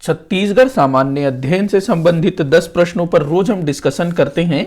छत्तीसगढ़ सामान्य अध्ययन से संबंधित 10 प्रश्नों पर रोज हम डिस्कशन करते हैं,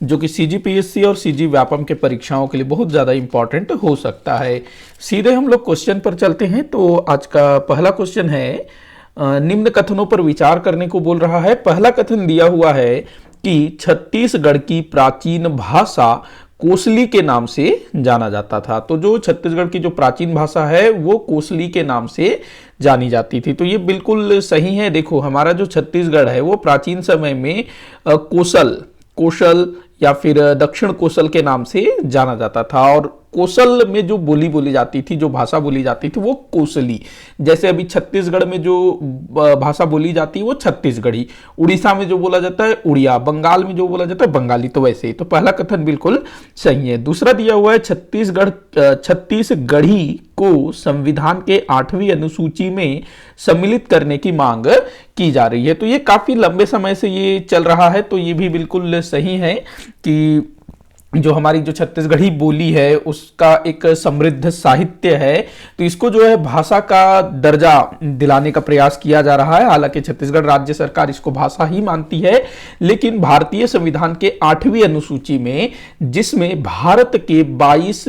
जो कि सीजीपीएससी और सीजी व्यापम के परीक्षाओं के लिए बहुत ज़्यादा इंपॉर्टेंट हो सकता है। सीधे हम लोग क्वेश्चन पर चलते हैं। तो आज का पहला क्वेश्चन है, निम्न कथनों पर विचार करने को बोल रहा है। पहला कथन दिया हुआ है कि छत्तीसगढ़ की प्राचीन भाषा कोसली के नाम से जाना जाता था। तो जो छत्तीसगढ़ की जो प्राचीन भाषा है वो कोसली के नाम से जानी जाती थी। तो ये बिल्कुल सही है। देखो, हमारा जो छत्तीसगढ़ है वो प्राचीन समय में कौशल या फिर दक्षिण कौशल के नाम से जाना जाता था। और कौशल में जो बोली जाती थी, जो भाषा बोली जाती थी वो कोसली। जैसे अभी छत्तीसगढ़ में जो भाषा बोली जाती है वो छत्तीसगढ़ी, उड़ीसा में जो बोला जाता है उड़िया, बंगाल में जो बोला जाता है बंगाली। तो वैसे ही तो पहला कथन बिल्कुल सही है। दूसरा दिया हुआ है, छत्तीसगढ़ी को संविधान के 8वीं अनुसूची में सम्मिलित करने की मांग की जा रही है। तो ये काफी लंबे समय से ये चल रहा है। तो ये भी बिल्कुल सही है कि जो हमारी जो छत्तीसगढ़ी बोली है उसका एक समृद्ध साहित्य है, तो इसको जो है भाषा का दर्जा दिलाने का प्रयास किया जा रहा है। हालांकि छत्तीसगढ़ राज्य सरकार इसको भाषा ही मानती है, लेकिन भारतीय संविधान के 8वीं अनुसूची में, जिसमें भारत के 22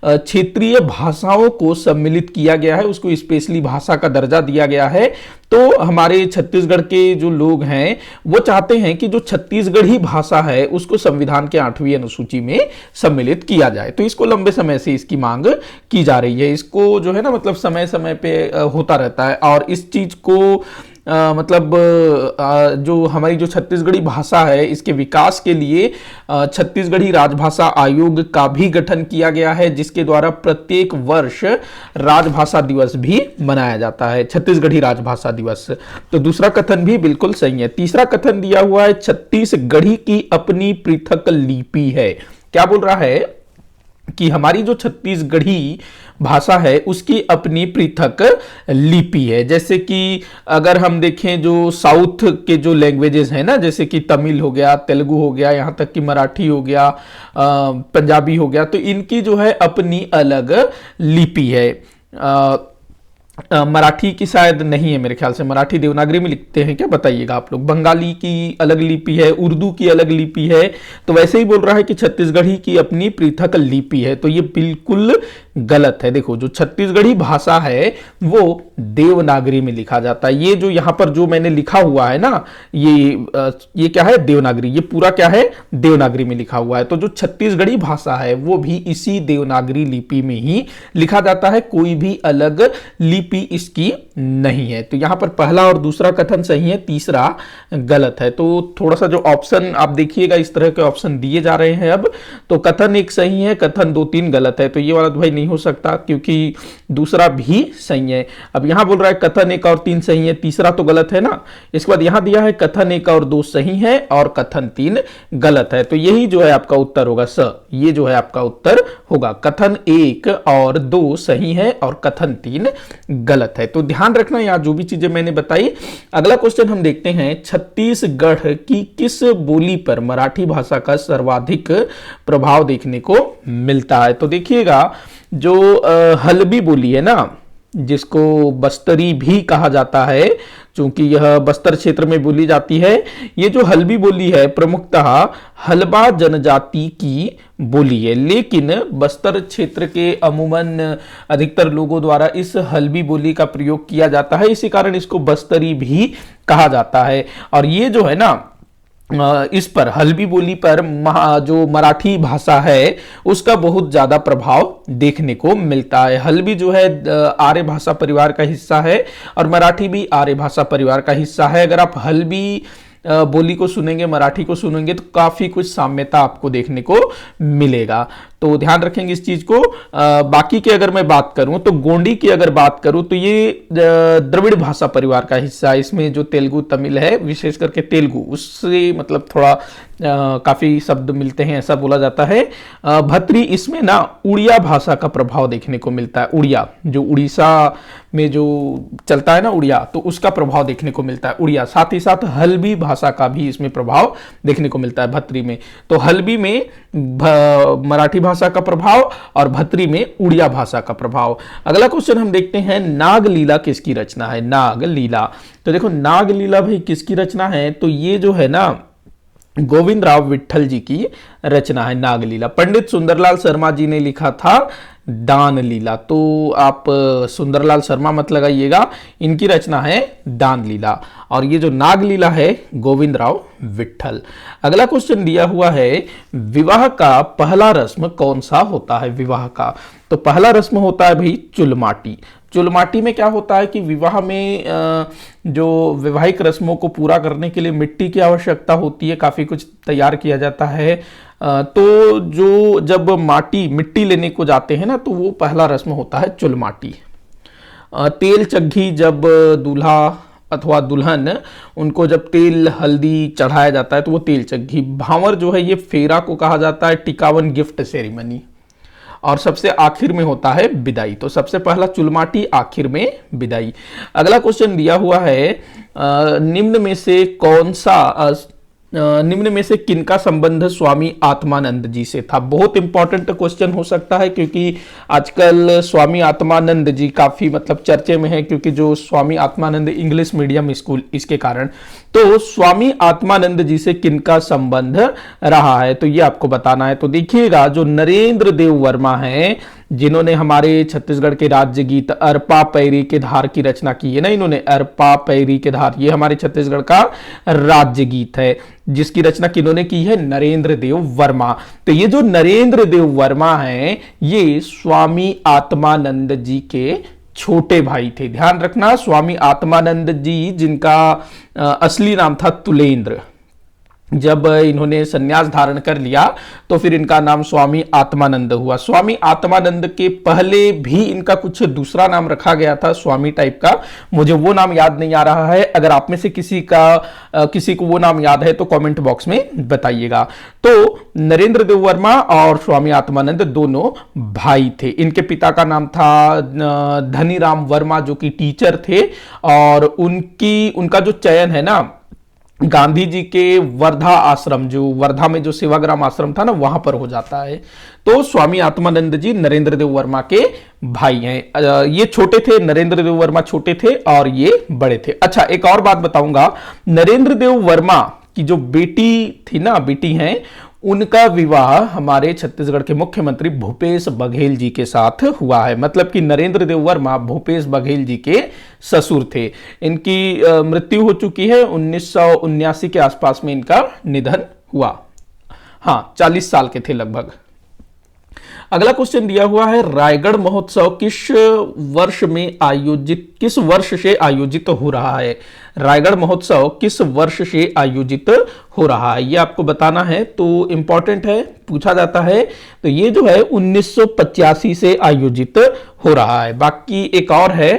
क्षेत्रीय भाषाओं को सम्मिलित किया गया है, उसको स्पेशली भाषा का दर्जा दिया गया है। तो हमारे छत्तीसगढ़ के जो लोग हैं वो चाहते हैं कि जो छत्तीसगढ़ी भाषा है उसको संविधान के 8वीं अनुसूची में सम्मिलित किया जाए। तो इसको लंबे समय से इसकी मांग की जा रही है। इसको जो है ना, मतलब समय समय पे होता रहता है। और इस चीज को जो हमारी जो छत्तीसगढ़ी भाषा है इसके विकास के लिए छत्तीसगढ़ी राजभाषा आयोग का भी गठन किया गया है, जिसके द्वारा प्रत्येक वर्ष राजभाषा दिवस भी मनाया जाता है, छत्तीसगढ़ी राजभाषा दिवस। तो दूसरा कथन भी बिल्कुल सही है। तीसरा कथन दिया हुआ है, छत्तीसगढ़ी की अपनी पृथक लिपि है। क्या बोल रहा है कि हमारी जो छत्तीसगढ़ी भाषा है उसकी अपनी पृथक लिपि है। जैसे कि अगर हम देखें जो साउथ के जो लैंग्वेजेस हैं ना, जैसे कि तमिल हो गया, तेलुगु हो गया, यहाँ तक कि मराठी हो गया, पंजाबी हो गया, तो इनकी जो है अपनी अलग लिपि है। मराठी की शायद नहीं है मेरे ख्याल से, मराठी देवनागरी में लिखते हैं क्या, बताइएगा आप लोग। बंगाली की अलग लिपि है, उर्दू की अलग लिपि है। तो वैसे ही बोल रहा है कि छत्तीसगढ़ी की अपनी पृथक लिपि है। तो ये बिल्कुल गलत है। देखो, जो छत्तीसगढ़ी भाषा है वो देवनागरी में लिखा जाता है। ये जो यहाँ पर जो मैंने लिखा हुआ है ना, ये क्या है, देवनागरी। ये पूरा क्या है, देवनागरी में लिखा हुआ है। तो जो छत्तीसगढ़ी भाषा है वो भी इसी देवनागरी लिपि में ही लिखा जाता है, कोई भी अलग लिपि इसकी नहीं है। तो यहां पर पहला और दूसरा कथन सही है, तीसरा गलत है। तो थोड़ा सा जो ऑप्शन आप देखिएगा, इस तरह के ऑप्शन दिए जा रहे हैं अब। तो कथन 1 सही है, कथन 2, 3 गलत है। तो ये वाला तो भाई नहीं हो सकता, क्योंकि दूसरा भी सही है। अब यहां बोल रहा है कथन 1 और 3 सही है, तीसरा तो गलत है ना। इसके बाद यहां दिया है कथन 1 और 2 सही है और कथन 3 गलत है। तो यही जो है आपका उत्तर होगा स। ये जो है आपका उत्तर होगा, कथन 1 और 2 सही है और कथन 3 गलत है। तो ध्यान रखना यार जो भी चीजें मैंने बताई। अगला क्वेश्चन हम देखते हैं, छत्तीसगढ़ की किस बोली पर मराठी भाषा का सर्वाधिक प्रभाव देखने को मिलता है। तो देखिएगा, जो हल्बी बोली है ना, जिसको बस्तरी भी कहा जाता है, क्योंकि यह बस्तर क्षेत्र में बोली जाती है। ये जो हल्बी बोली है प्रमुखतः हल्बा जनजाति की बोली है, लेकिन बस्तर क्षेत्र के अमूमन अधिकतर लोगों द्वारा इस हल्बी बोली का प्रयोग किया जाता है, इसी कारण इसको बस्तरी भी कहा जाता है। और ये जो है ना, इस पर हल्बी बोली पर जो मराठी भाषा है उसका बहुत ज्यादा प्रभाव देखने को मिलता है। हल्बी जो है आर्य भाषा परिवार का हिस्सा है और मराठी भी आर्य भाषा परिवार का हिस्सा है। अगर आप हल्बी बोली को सुनेंगे, मराठी को सुनेंगे, तो काफी कुछ साम्यता आपको देखने को मिलेगा। तो ध्यान रखेंगे इस चीज को। बाकी की अगर मैं बात करूं तो गोंडी की अगर बात करूं तो ये द्रविड़ भाषा परिवार का हिस्सा है। इसमें जो तेलुगु तमिल है, विशेष करके तेलुगु, उससे मतलब थोड़ा काफी शब्द मिलते हैं, ऐसा बोला जाता है। भत्री, इसमें ना उड़िया भाषा का प्रभाव देखने को मिलता है। उड़िया जो उड़ीसा में जो चलता है ना उड़िया, तो उसका प्रभाव देखने को मिलता है उड़िया। साथ ही साथ हल्बी भाषा का भी इसमें प्रभाव देखने को मिलता है भत्री में। तो हल्बी में मराठी भाषा भाषा का प्रभाव और भतरी में उड़िया भाषा का प्रभाव। अगला क्वेश्चन हम देखते हैं, नागलीला किसकी रचना है? नागलीला, तो देखो नागलीला भाई किसकी रचना है? तो ये जो है ना गोविंद राव विट्ठल जी की रचना है नागलीला। पंडित सुंदरलाल शर्मा जी ने लिखा था दान लीला, तो आप सुंदरलाल शर्मा मत लगाइएगा, इनकी रचना है दान लीला। और ये जो नागलीला है गोविंद राव विट्ठल। अगला क्वेश्चन दिया हुआ है, विवाह का पहला रस्म कौन सा होता है? विवाह का तो पहला रस्म होता है भाई चुलमाटी। चुलमाटी में क्या होता है कि विवाह में जो वैवाहिक रस्मों को पूरा करने के लिए मिट्टी की आवश्यकता होती है, काफी कुछ तैयार किया जाता है। तो जो जब मिट्टी लेने को जाते हैं ना, तो वो पहला रस्म होता है चुलमाटी। तेल चग्घी, जब दूल्हा अथवा दुल्हन उनको जब तेल हल्दी चढ़ाया जाता है तो वो तेल चग्घी। भांवर जो है ये फेरा को कहा जाता है, टिकावन गिफ्ट सेरेमनी। और सबसे आखिर में होता है विदाई। तो सबसे पहला चुलमाटी, आखिर में विदाई। अगला क्वेश्चन दिया हुआ है, निम्न में से किनका संबंध स्वामी आत्मानंद जी से था? बहुत इंपॉर्टेंट क्वेश्चन हो सकता है, क्योंकि आजकल स्वामी आत्मानंद जी काफी मतलब चर्चे में है, क्योंकि जो Swami Atmanand English medium school, इसके कारण। तो स्वामी आत्मानंद जी से किनका संबंध रहा है, तो ये आपको बताना है। तो देखिएगा, जो नरेंद्र देव वर्मा है, जिन्होंने हमारे छत्तीसगढ़ के राज्य गीत अरपा पैरी के धार की रचना की है ना, इन्होंने अरपा पैरी के धार, ये हमारे छत्तीसगढ़ का राज्य गीत है, जिसकी रचना किन्होंने की है? नरेंद्र देव वर्मा। तो ये जो नरेंद्र देव वर्मा है, ये स्वामी आत्मानंद जी के छोटे भाई थे। ध्यान रखना, स्वामी आत्मानंद जी, जिनका असली नाम था तुलेंद्र, जब इन्होंने संन्यास धारण कर लिया तो फिर इनका नाम स्वामी आत्मानंद हुआ। स्वामी आत्मानंद के पहले भी इनका कुछ दूसरा नाम रखा गया था, स्वामी टाइप का, मुझे वो नाम याद नहीं आ रहा है। अगर आप में से किसी को वो नाम याद है तो कमेंट बॉक्स में बताइएगा। तो नरेंद्र देव वर्मा और स्वामी आत्मानंद दोनों भाई थे। इनके पिता का नाम था धनीराम वर्मा, जो कि टीचर थे, और उनका जो चयन है ना गांधी जी के वर्धा आश्रम, जो वर्धा में जो सेवाग्राम आश्रम था ना, वहां पर हो जाता है। तो स्वामी आत्मानंद जी नरेंद्र देव वर्मा के भाई हैं। ये छोटे थे, नरेंद्र देव वर्मा छोटे थे और ये बड़े थे। अच्छा, एक और बात बताऊंगा, नरेंद्र देव वर्मा की जो बेटी हैं, उनका विवाह हमारे छत्तीसगढ़ के मुख्यमंत्री भूपेश बघेल जी के साथ हुआ है। मतलब कि नरेंद्र देव वर्मा भूपेश बघेल जी के ससुर थे। इनकी मृत्यु हो चुकी है, 1979 के आसपास में इनका निधन हुआ। हाँ, 40 साल के थे लगभग। अगला क्वेश्चन दिया हुआ है, रायगढ़ महोत्सव किस वर्ष से आयोजित हो रहा है? रायगढ़ महोत्सव किस वर्ष से आयोजित हो रहा है, ये आपको बताना है। तो इंपॉर्टेंट है, पूछा जाता है। तो ये जो है 1985 से आयोजित हो रहा है। बाकी एक और है,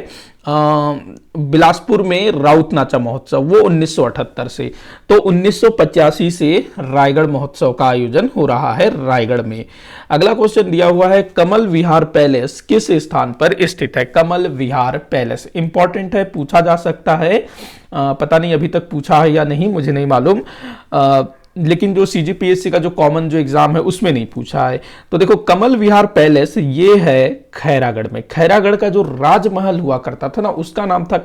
बिलासपुर में राउत नाचा महोत्सव, वो 1978 से। तो 1985 से रायगढ़ महोत्सव का आयोजन हो रहा है रायगढ़ में। अगला क्वेश्चन दिया हुआ है, कमल विहार पैलेस किस स्थान पर स्थित है? कमल विहार पैलेस इंपॉर्टेंट है, पूछा जा सकता है। पता नहीं अभी तक पूछा है या नहीं, मुझे नहीं मालूम, लेकिन जो सीजीपीएससी का जो कॉमन जो एग्जाम है उसमें नहीं पूछा है। तो देखो, कमल विहार पैलेस ये है खैरागढ़ में। खैरागढ़ का जो राजमहल हुआ करता था ना, उसका नाम था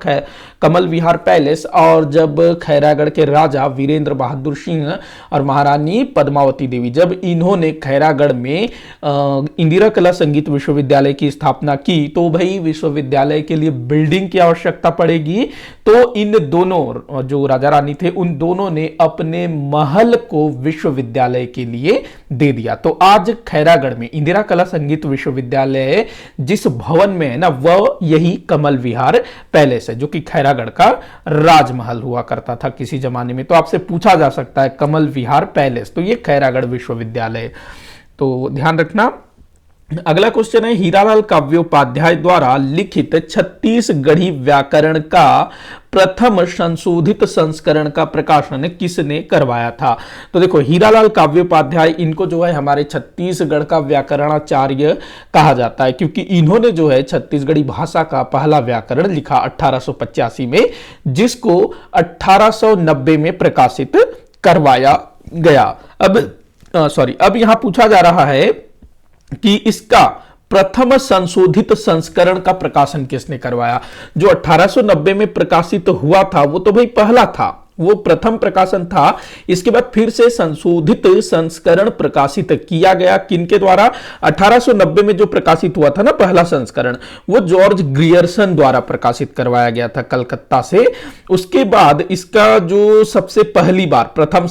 कमल विहार पैलेस। और जब खैरागढ़ के राजा वीरेंद्र बहादुर सिंह और महारानी पद्मावती देवी, जब इन्होंने खैरागढ़ में इंदिरा कला संगीत विश्वविद्यालय की स्थापना की, तो भाई विश्वविद्यालय के लिए बिल्डिंग की आवश्यकता पड़ेगी। तो इन दोनों जो राजा रानी थे, उन दोनों ने अपने महल को विश्वविद्यालय के लिए दे दिया। तो आज खैरागढ़ में इंदिरा कला संगीत विश्वविद्यालय जिस भवन में है ना, वह यही कमल विहार पैलेस है, जो कि खैरागढ़ का राजमहल हुआ करता था किसी जमाने में। तो आपसे पूछा जा सकता है कमल विहार पैलेस, तो ये खैरागढ़ विश्वविद्यालय, तो ध्यान रखना। अगला क्वेश्चन है, हीरालाल काव्योपाध्याय द्वारा लिखित छत्तीसगढ़ी व्याकरण का प्रथम संशोधित संस्करण का प्रकाशन किसने करवाया था? तो देखो, हीरालाल काव्योपाध्याय, इनको जो है हमारे छत्तीसगढ़ का व्याकरणाचार्य कहा जाता है, क्योंकि इन्होंने जो है छत्तीसगढ़ी भाषा का पहला व्याकरण लिखा 1885 में, जिसको 1890 में प्रकाशित करवाया गया। अब यहां पूछा जा रहा है कि इसका प्रथम संशोधित संस्करण का प्रकाशन किसने करवाया। जो 1890 में प्रकाशित हुआ था वो तो भाई पहला था, वो प्रथम प्रकाशन था। इसके बाद फिर से संशोधित संस्करण प्रकाशित किया गया, किनके द्वारा। 1890 में जो प्रकाशित हुआ था ना पहला संस्करण, वो जॉर्ज ग्रियर्सन द्वारा प्रकाशित करवाया गया था कलकत्ता से। उसके बाद इसका जो सबसे पहली बार प्रथम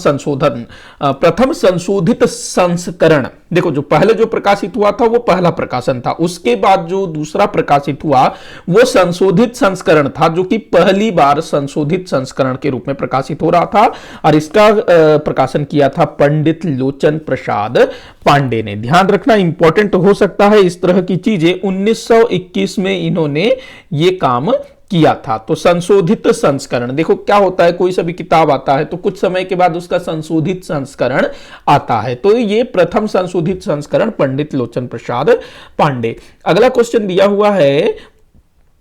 संशोधित संस्करण, देखो जो पहले जो प्रकाशित हुआ था वो पहला प्रकाशन था, उसके बाद जो दूसरा प्रकाशित हुआ वो संशोधित संस्करण था, जो कि पहली बार संशोधित संस्करण के रूप में प्रकाशित हो रहा था। और इसका प्रकाशन किया था पंडित लोचन प्रसाद पांडे ने। ध्यान रखना, इंपॉर्टेंट हो सकता है इस तरह की चीजें। 1921 में इन्होंने ये काम किया था। तो संशोधित संस्करण, देखो क्या होता है, कोई सा भी किताब आता है तो कुछ समय के बाद उसका संशोधित संस्करण आता है। तो ये प्रथम संशोधित संस्करण पंडित लोचन प्रसाद पांडे। अगला क्वेश्चन दिया हुआ है,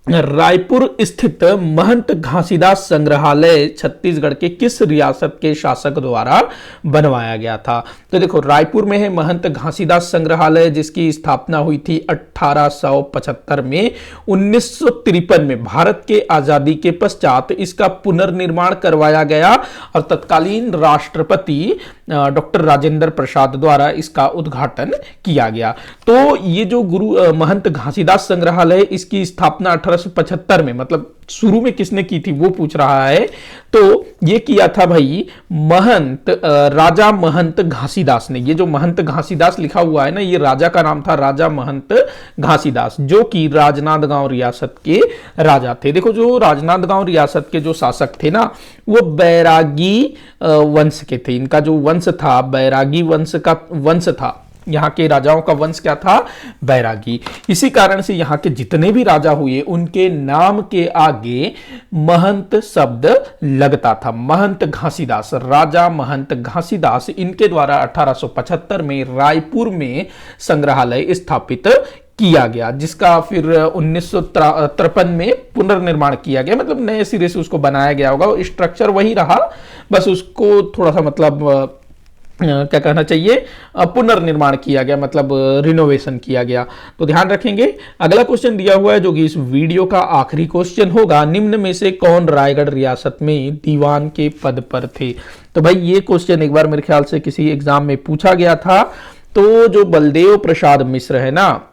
रायपुर स्थित महंत घासीदास संग्रहालय छत्तीसगढ़ के किस रियासत के शासक द्वारा बनवाया गया था। तो देखो रायपुर में है महंत घासीदास संग्रहालय, जिसकी स्थापना हुई थी 1875 में। 1953 में भारत के आजादी के पश्चात इसका पुनर्निर्माण करवाया गया और तत्कालीन राष्ट्रपति डॉक्टर राजेंद्र प्रसाद द्वारा इसका उद्घाटन किया गया। तो ये जो गुरु महंत घासीदास संग्रहालय, इसकी स्थापना 1875 में, मतलब शुरू में किसने की थी वो पूछ रहा है। तो ये किया था भाई महंत राजा महंत घासीदास ने। ये जो महंत घासीदास लिखा हुआ है ना, ये राजा का नाम था, राजा महंत घासीदास, जो कि राजनांदगांव रियासत के राजा थे। देखो जो राजनांदगांव रियासत के जो शासक थे ना, वो बैरागी वंश के थे। इनका जो वंश था बैरागी वंश का वंश था। यहाँ के राजाओं का वंश क्या था, बैरागी। इसी कारण से यहाँ के जितने भी राजा हुए उनके नाम के आगे महंत शब्द लगता था। महंत घासीदास, राजा महंत घासीदास, इनके द्वारा 1875 में रायपुर में संग्रहालय स्थापित किया गया, जिसका फिर 1953 में पुनर्निर्माण किया गया, मतलब नए सिरे से उसको बनाया गया होगा। स्ट्रक्चर वही रहा, बस उसको थोड़ा सा मतलब क्या कहना चाहिए, पुनर्निर्माण किया गया, मतलब रिनोवेशन किया गया। तो ध्यान रखेंगे। अगला क्वेश्चन दिया हुआ है जो कि इस वीडियो का आखिरी क्वेश्चन होगा, निम्न में से कौन रायगढ़ रियासत में दीवान के पद पर थे। तो भाई ये क्वेश्चन एक बार मेरे ख्याल से किसी एग्जाम में पूछा गया था। तो जो बलदेव प्रसाद मिश्र है ना,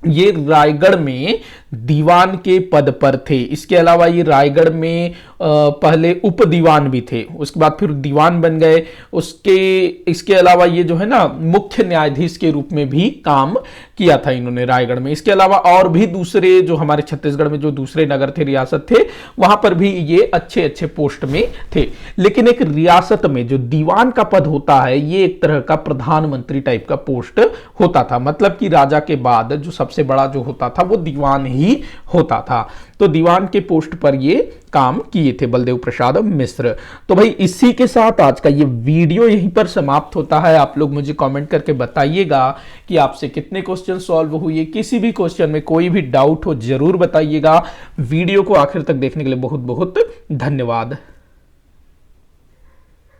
ये रायगढ़ में दीवान के पद पर थे। इसके अलावा ये रायगढ़ में पहले उप दीवान भी थे, उसके बाद फिर दीवान बन गए। इसके अलावा ये जो है ना मुख्य न्यायाधीश के रूप में भी काम किया था इन्होंने रायगढ़ में। इसके अलावा और भी दूसरे जो हमारे छत्तीसगढ़ में जो दूसरे नगर थे, रियासत थे, वहां पर भी ये अच्छे अच्छे पोस्ट में थे। लेकिन एक रियासत में जो दीवान का पद होता है, ये एक तरह का प्रधानमंत्री टाइप का पोस्ट होता था। मतलब कि राजा के बाद जो सबसे बड़ा जो होता था वो दीवान ही होता था। तो दीवान के पोस्ट पर ये काम किए थे बलदेव प्रसाद मिश्र। तो भाई इसी के साथ आज का ये वीडियो यहीं पर समाप्त होता है। आप लोग मुझे कमेंट करके बताइएगा कि आपसे कितने क्वेश्चन सॉल्व हुए। किसी भी क्वेश्चन में कोई भी डाउट हो जरूर बताइएगा। वीडियो को आखिर तक देखने के लिए बहुत बहुत धन्यवाद।